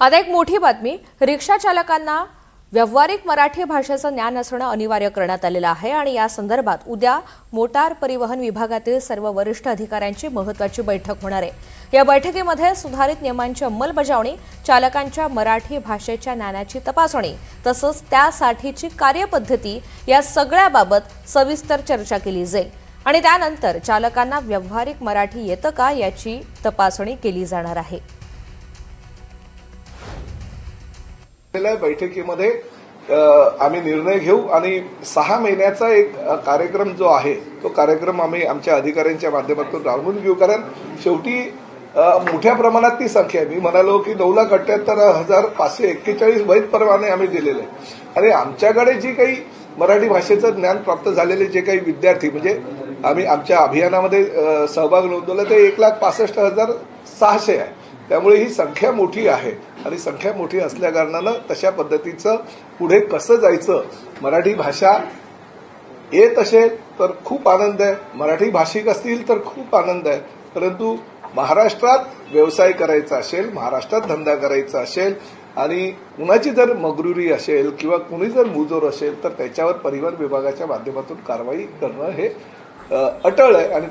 आता एक मोठी बातमी, रिक्षा चालकांना व्यावहारिक मराठी भाषेचं ज्ञान असणं अनिवार्य करण्यात आलेलं आहे आणि या संदर्भात उद्या मोटार परिवहन विभागातील सर्व वरिष्ठ अधिकाऱ्यांची महत्त्वाची बैठक होणार आहे। या बैठकीमध्ये सुधारित नियमांची अंमलबजावणी, चालकांच्या मराठी भाषेच्या ज्ञानाची तपासणी तसंच त्यासाठीची कार्यपद्धती या सगळ्याबाबत सविस्तर चर्चा केली जाईल आणि त्यानंतर चालकांना व्यावहारिक मराठी येतं का याची तपासणी केली जाणार आहे। बैठकीमध्ये आम्ही निर्णय घेऊ आणि 6 महिन्याचा एक कार्यक्रम जो आहे तो कार्यक्रम आम्ही आमच्या अधिकाऱ्यांच्या माध्यमातून राबवून घेऊ। कारण शेवटी मोठ्या प्रमाणात ती संख्या आहे। मी म्हणालो की 9,78,541 वैध परवाने आम्ही दिलेले आणि आमच्याकडे जी काही मराठी भाषेचं ज्ञान प्राप्त झालेले जे काही विद्यार्थी म्हणजे आम्ही आमच्या अभियानामध्ये सहभाग नोंदवला ते 1,65,600 आहे। त्यामुळे ही संख्या मोठी आहे आणि संख्या मोठी असल्या कारणानं तशा पद्धतीचं पुढे कसं जायचं, मराठी भाषा येत असेल तर खूप आनंद आहे, मराठी भाषिक असतील तर खूप आनंद आहे, परंतु महाराष्ट्रात व्यवसाय करायचा असेल, महाराष्ट्रात धंदा करायचा असेल आणि कुणाची जर मगरुरी असेल किंवा कुणी जर मुजोर असेल तर त्याच्यावर परिवहन विभागाच्या माध्यमातून कारवाई करणं हे अटळ आहे आणि